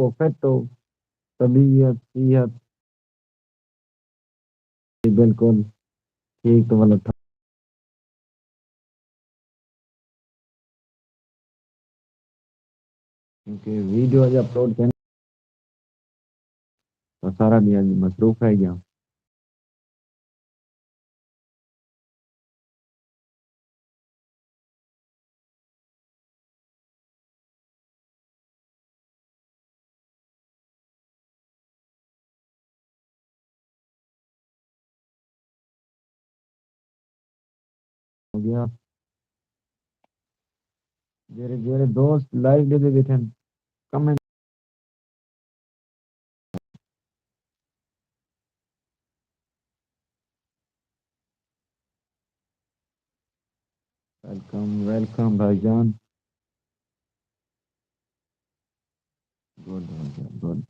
Perfecto तबीयत सेहत बिल्कुल ठीक तो मतलब था क्योंकि वीडियो आज अपलोड करने तो सारा दिन मसरूफ है गया हो गया मेरे मेरे दोस्त लाइव दे दे थे कमेंट वेलकम वेलकम भाईजान गुड भाईजान गुड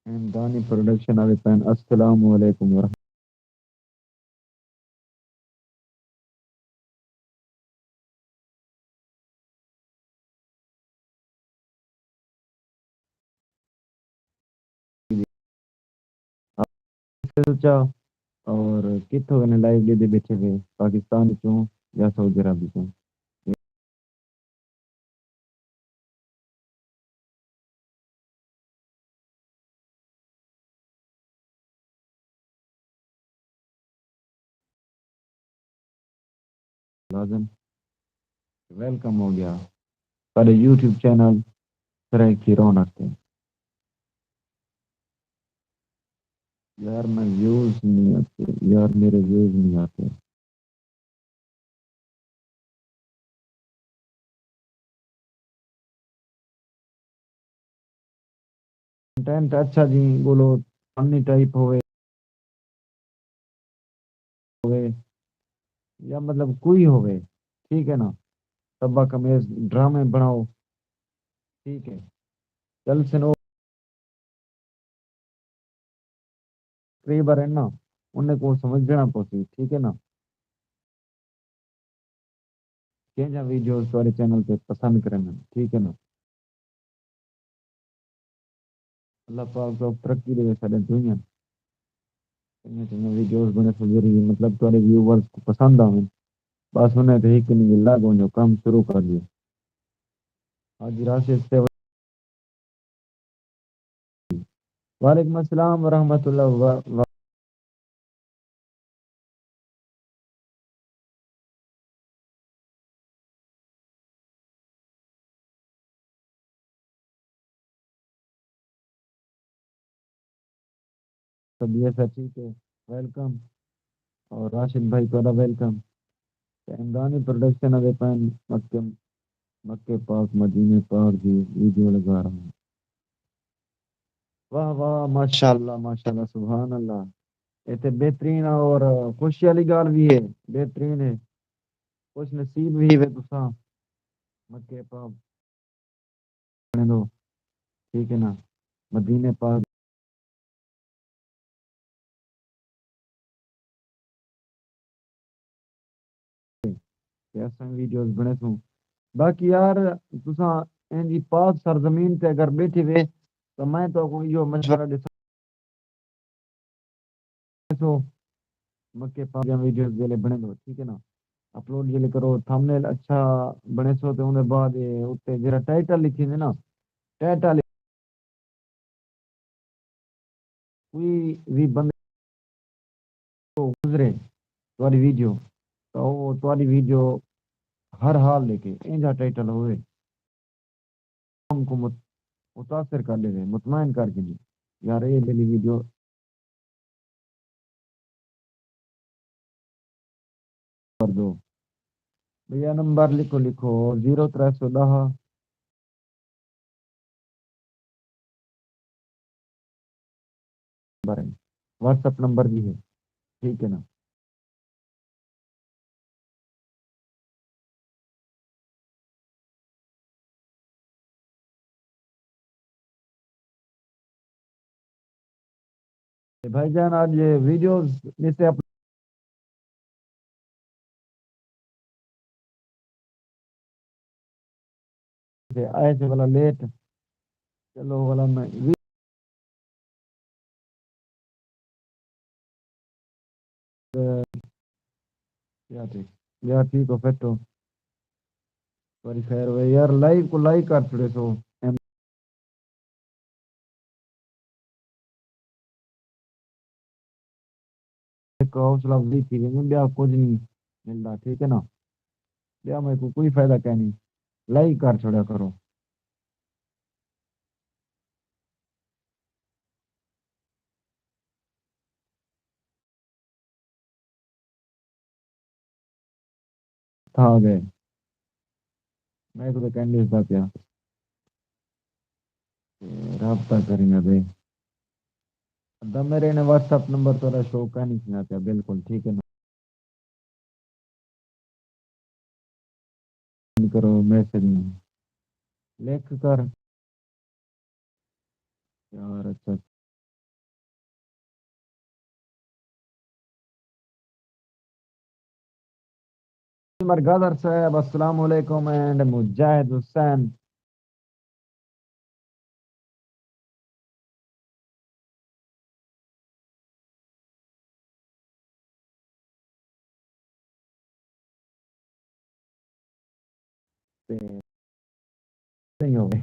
एंड दानी प्रोडक्शन अभी पैन अस्सलाम वालेकुम सोचा और कितों ने लाइव दे दे बैठे थे पाकिस्तान चों या सऊदी अरब चों लाजम वेलकम हो गया पर यूट्यूब चैनल तरह की रौनक थे यार मैं व्यूज नहीं आते यार मेरे व्यूज नहीं आते कंटेंट अच्छा जी बोलो फनी टाइप होवे या मतलब कोई होवे ठीक है ना तब्बा कमेज ड्रामे बनाओ ठीक है चल सुनो कई बार है ना उन्हें को समझना पड़ती ठीक है ना क्या वीडियो तुम्हारे चैनल पे पसंद करें ठीक है ना अल्लाह पाक तो तरक्की दे सारे दुनिया वीडियोस बने तो जरूरी मतलब तुम्हारे व्यूवर्स को पसंद आवे बस उन्हें तो एक नहीं मिला जो काम शुरू कर दिया आज राशि से वालेकुम अस्सलाम वरहमतुल्लाह तबीयत है ठीक है वेलकम और राशिद भाई थोड़ा वेलकम इमरानी प्रोडक्शन अबे पैन मक्के मक्के पाक मदीने पाक जी वीडियो लगा रहा हूँ वाह वाह माशाल्लाह माशाल्लाह सुभान अल्लाह इतने बेहतरीन और खुशी वाली गाल भी है बेहतरीन है खुश नसीब भी है तुसा मक्के पाक बने दो ठीक है ना मदीने पाक कैसा वीडियोस बने तू बाकी यार तुसा इंजी पाक सरजमीन ते अगर बैठे हुए तो मैं तो को यो मशवरा देसो मक्के पाक या वीडियोस जेले बने दो ठीक है ना अपलोड जेले करो थंबनेल अच्छा बने सो तो उन्हें बाद ये उत्ते जरा टाइटल लिखी है ना टाइटल कोई भी बंदे को गुजरे तुम्हारी वीडियो तो वो तुम्हारी वीडियो हर हाल लेके इंजा टाइटल होवे हमको मुतासर कर ले मुतमईन करके नहीं यार ये डेली वीडियो कर दो भैया नंबर लिखो लिखो 0310 नंबर है व्हाट्सएप नंबर भी है ठीक है ना भाईजान आज ये वीडियोस में से से आए थे वाला लेट, चलो वाला मैं क्या थे यार, ठीक हो फिर तो सॉरी खैर भाई यार, लाइव को लाइक कर छोड़े सो एम एक हौसला अफजाई थी मैं ब्याह कुछ नहीं मिलता, ठीक है ना। ब्याह मेरे को कोई फायदा क्या नहीं, लाइक कर छोड़ा करो। था आ गए, मैं तो कैंडिस था क्या, रब्ता करेंगे भाई। द मेरे ने व्हाट्सअप नंबर तो शो का नहीं सुना, बिल्कुल ठीक है ना। करो मैसेज में लिख कर यार, अच्छा। मरगादर साहब अस्सलाम वालेकुम एंड मुजाहिद हुसैन। पे नहीं हो गए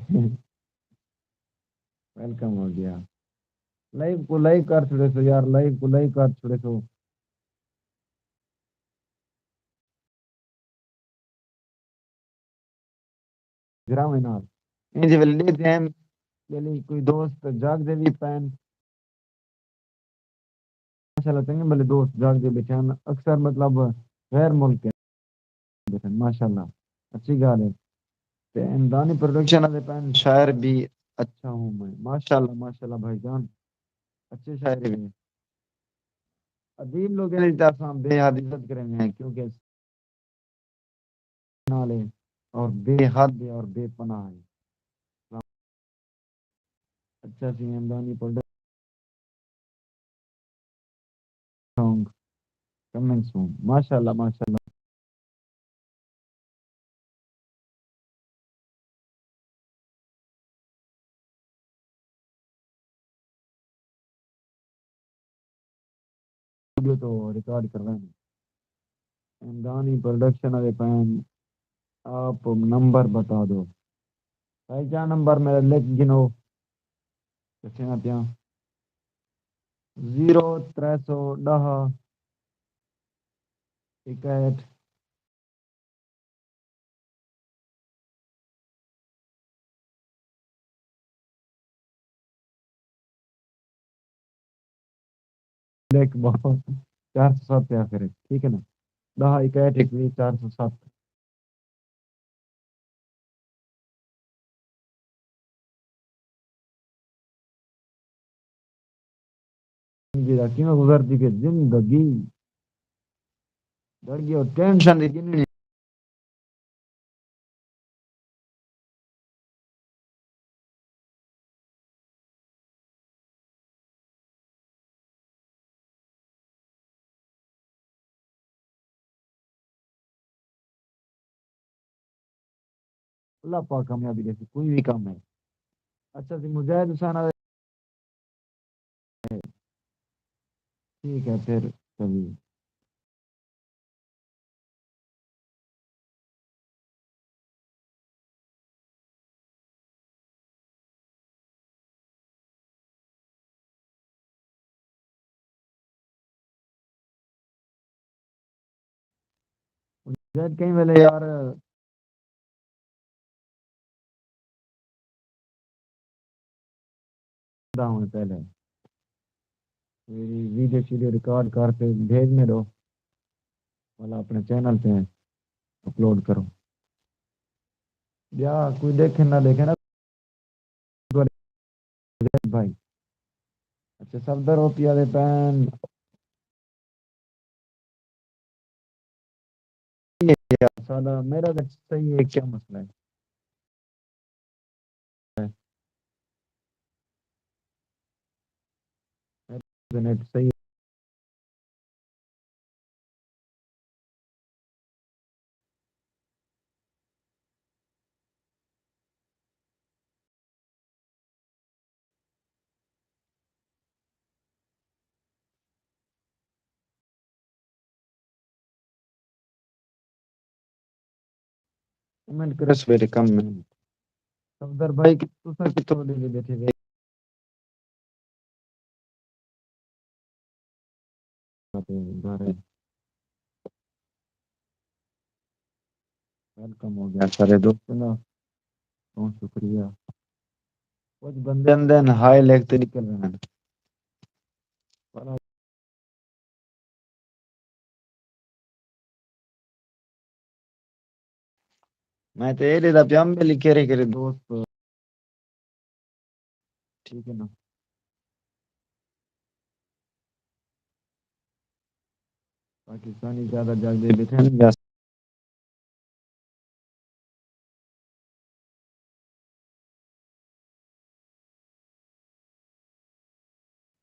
वेलकम हो गया। लाइव को लाइक कर छोड़े सो यार, लाइव को लाइक कर छोड़े सो। ग्राम है ना, इंज वेले जैम वेली कोई दोस्त जाग दे भी पैन, माशाल्लाह चंगे भले दोस्त जाग दे बैठे हैं अक्सर, मतलब गैर मुल्क के बैठे हैं, माशाल्लाह अच्छी गाल है। ते इमदानी प्रोडक्शन वाले पैन शायर भी अच्छा हूँ मैं, माशाल्लाह माशाल्लाह भाईजान, अच्छे शायर भी हैं। अदीब लोग हैं जितना बेहद इज्जत करेंगे हैं, क्योंकि नाले और बेहद और बेपनाह है। अच्छा सी इमदानी प्रोडक्शन कमिंग सून, माशाल्लाह माशाल्लाह। वीडियो तो रिकॉर्ड कर रहे हैं इमदानी प्रोडक्शन वाले पैन। आप नंबर बता दो भाई, क्या नंबर मेरा लिख गिनो कितने आते हैं। 0310 61 लिख बहुत 407 आखिर है, ठीक है ना। 10 61 21 407। जिंदगी में गुजरती के जिंदगी लड़की और टेंशन देखी नहीं। अल्लाह पाक कामयाबी जैसे कोई भी काम है। अच्छा जी मुजाहिद हुसैन आ गए, ठीक है फिर कभी। मुजाहिद कहीं वेले यार हूँ पहले, मेरी वीडियो शीडियो रिकॉर्ड करके भेजने दो, वाला अपने चैनल पे अपलोड करो। या कोई देखे ना देखे ना, भाई अच्छा सफदर रुपया दे पैन। साला मेरा नेट सही है, क्या मसला है। मेरा नेट सही कमेंट करो सवेरे कम में। सफदर भाई कि तुसा कितों दे बैठे वे घर वेलकम हो गया सारे दोस्तों ना। बहुत शुक्रिया। कुछ बंदे अंदर हाय लेगते निकल रहे हैं। पर मैं तो ये दा प्याम में लिखे रहे करे दोस्त। ठीक है ना। पाकिस्तानी ज्यादा जल्दी बैठे हैं या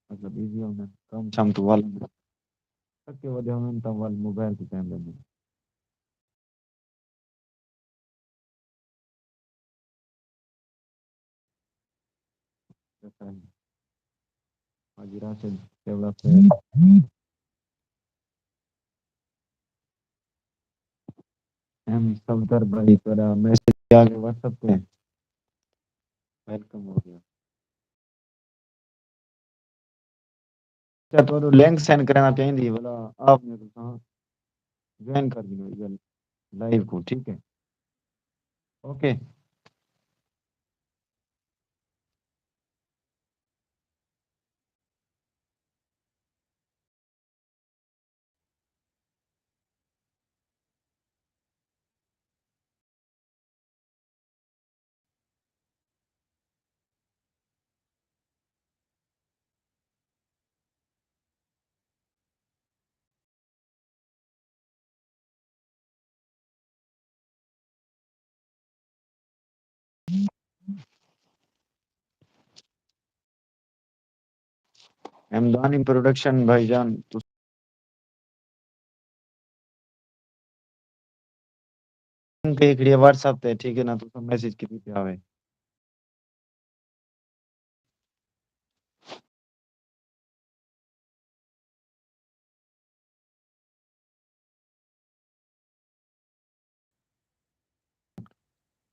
मतलब इजी होना कम शाम तो वाला तक के वजह में तम वाल मोबाइल के कैमरे में रहता है। हाजिरा से डेवलप है। हम सफदर भाई तेरा मैसेज आ गया व्हाट्सएप पे। वेलकम हो गया। अच्छा तो लिंक सेंड करना चाहिए बोला आपने तो कहा ज्वाइन कर दिया लाइव को ठीक है। ओके। हमदानी प्रोडक्शन भाईजान तो के एक व्हाट्सएप पे ठीक है ना तो मैसेज की पे आवे।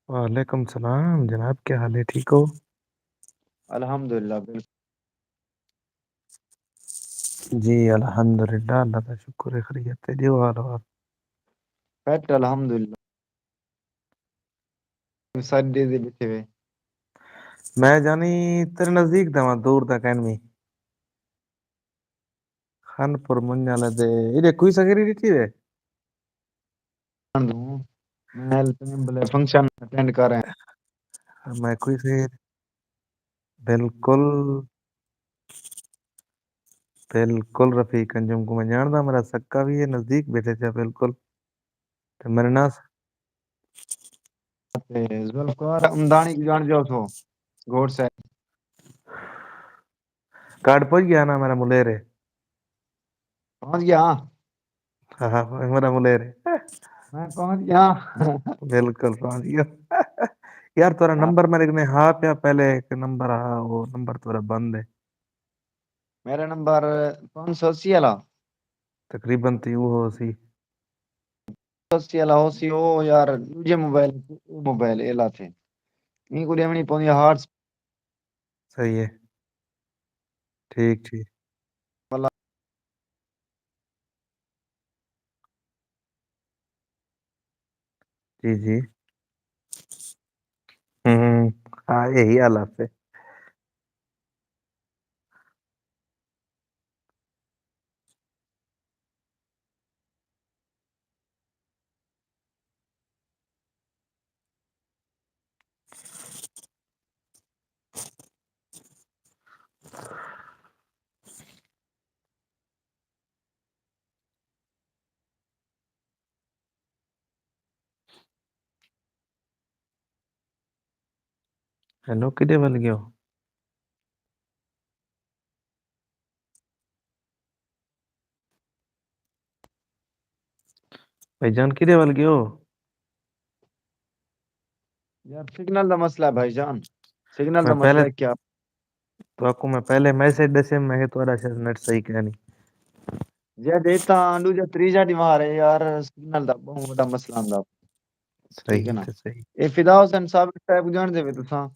वालेकुम सलाम जनाब, क्या हाल है? ठीक हो? अल्हम्दुलिल्लाह बिल्कुल जी अल्हम्दुलिल्लाह, अल्लाह का शुक्र है, खैरियत है। जो हाल हो आप? फैक्ट अल्हम्दुलिल्लाह। सारी दे बैठे हुए। मैं जानी तेरे नजदीक था, वहां दूर था कहनी खानपुर मुंजाला दे इधे कोई सगरी थी वे। मैं तुम्हें बोले फंक्शन अटेंड कर रहे हैं। मैं कोई से बिल्कुल बिल्कुल रफीक अंजुम को मैं जानता, मेरा सक्का भी है, नजदीक बैठे थे बिल्कुल। तो मेरे ना जुल्फकार हमदानी की जान जाओ तो घोट से कार्ड पहुंच गया ना मेरा मुलेरे। पहुंच गया। हाँ, हाँ हाँ, मेरा मुलेरे मैं पहुंच गया। बिल्कुल पहुंच गया। यार तोरा हाँ, नंबर मेरे में हाँ पे पहले एक नंबर, हाँ वो नंबर तोरा बंद है। मेरा नंबर 580 वाला। तकरीबन तो यूं हो सी। 580 वाला हो सी ओ यार मुझे मोबाइल एला थे नहीं को लेमनी पौनी हार्ट सही है। ठीक ठीक। वाला। जी जी। हम्म। हाँ यही हालत है। हेलो किधे बल गयो? भाईजान किधे बल गयो? यार सिग्नल का मसला है भाईजान। सिग्नल मैं का पहले मसला है क्या। तो आपको मैं पहले मैसेज दसे मैं तुम्हारा शायद नेट सही क्या नहीं। जे देता दूजा त्रीजा दी मारे यार सिग्नल का बहुत बड़ा मसला आंदा। ठीक सही है ना। ते सही। ये फिदा हुसैन साहब साहब जान देवे तुसा।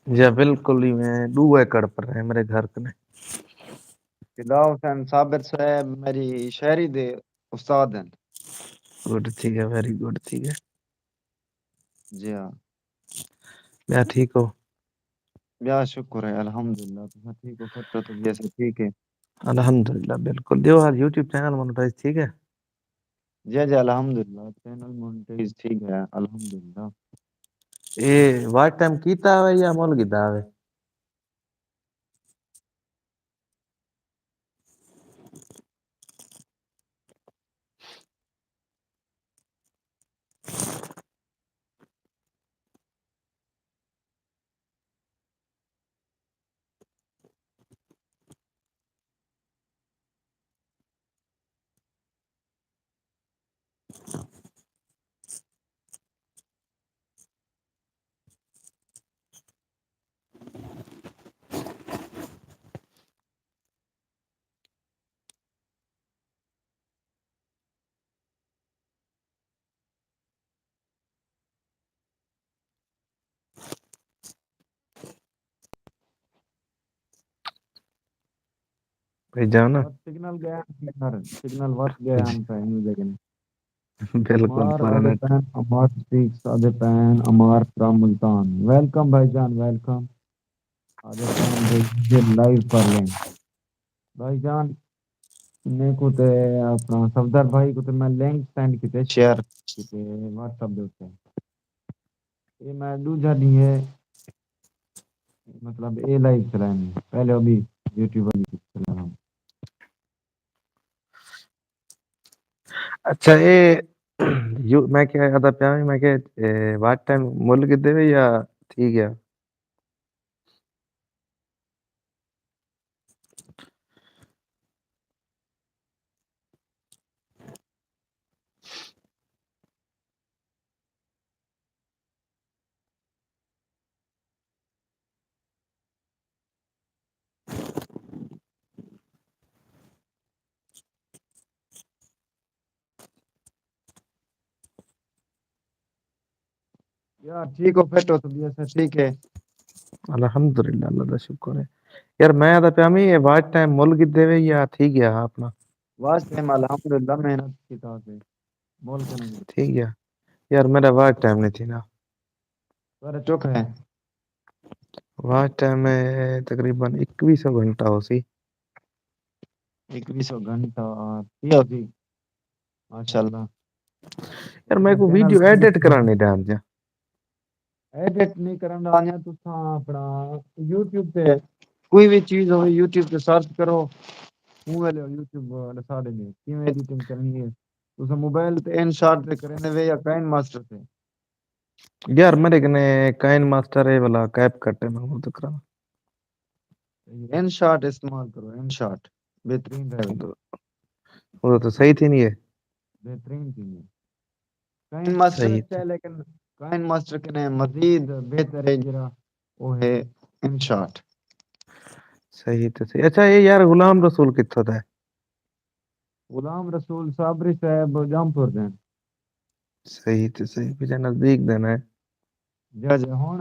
जी बिल्कुल ही मैं 2 एकड़ पर है मेरे घर कने। फिदा हुसैन साबिर साहब मेरी शायरी दे उस्ताद हैं। गुड ठीक है, वेरी गुड ठीक है। जी हाँ। या ठीक हो? या शुक्र है अल्हम्दुलिल्लाह, तुसा ठीक हो? फिर तो तबीयत से ठीक है? अल्हम्दुलिल्लाह बिल्कुल। दियो यार यूट्यूब चैनल मोनेटाइज ठीक है? जी जी अल्हम्दुलिल्लाह, चैनल मोनेटाइज ठीक है अल्हम्दुलिल्लाह। ये वाच टाइम कीता है या मोल कीता है? भेजा ना। और सिग्नल गया यार, सिग्नल वत गया हम पे इन जगह। बिल्कुल अमार पूरा नेट। अदपैन, अमार स्पीक्स अदपैन, अमार फ्रॉम मुल्तान। वेलकम भाईजान वेलकम। अदपैन भेजिए लाइव पर लिंक। भाईजान मेरे को ते अपना सफदर भाई को तो मैं लिंक सेंड किते शेयर किते व्हाट्सएप दे उत्ते। ये मैं दूजा नहीं है, मतलब ए लाइव चलानी पहले अभी यूट्यूब वाली चला रहा हूँ। अच्छा ये यू मैं क्या कहता पिया मैं के वाच टाइम मुल किते वे या ठीक है? यार ठीक हो? फिर तो तबीयत से ठीक है? अल्हम्दुलिल्लाह अल्लाह का शुक्र है। यार मैं कहता पिया ये वाच टाइम मुल किते वे या ठीक है अपना? वास टाइम अल्हम्दुलिल्लाह मेहनत की था से बोल के नहीं। ठीक है। यार मेरा वाच टाइम नहीं थी ना। पर चुक है। वाच टाइम में तकरीबन 2100 घंटा हो सी। 2100 घंटा थी होगी माशाल्लाह। यार तुसा मेरे को चैनल वीडियो एडिट कराने टाइम दिया। एडिट नहीं करना आया तुसा अपना यूट्यूब पे कोई भी चीज हो यूट्यूब पे सर्च करो। मुंह ले यूट्यूब साड़े में किवें एडिटिंग करनी है। तुसा मोबाइल पे इन शॉट पे करने वे या काइन मास्टर पे। यार मेरे कने काइन मास्टर है वाला कैप कट है मैं वो तो करा। इन शॉट इस्तेमाल करो, इन शॉट बेहतरीन रहेगा। वो तो सही थी नहीं है। बेहतरीन चीज है। काइन मास्टर सही अच्छा थे। है लेकिन काइन मास्टर के ने मजीद बेहतर है जरा वो है इन शॉट। सही थे सही। अच्छा ये यार गुलाम रसूल कित्थों था? गुलाम रसूल साबरी साहब जामपुर दे। सही थे सही मुझे नजदीक देना है। जज हुन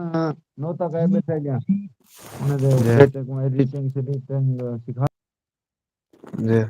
नौता कह बैठे गया उन्हें दे जी बेटे को एडिटिंग एडिटिंग सिखा। जी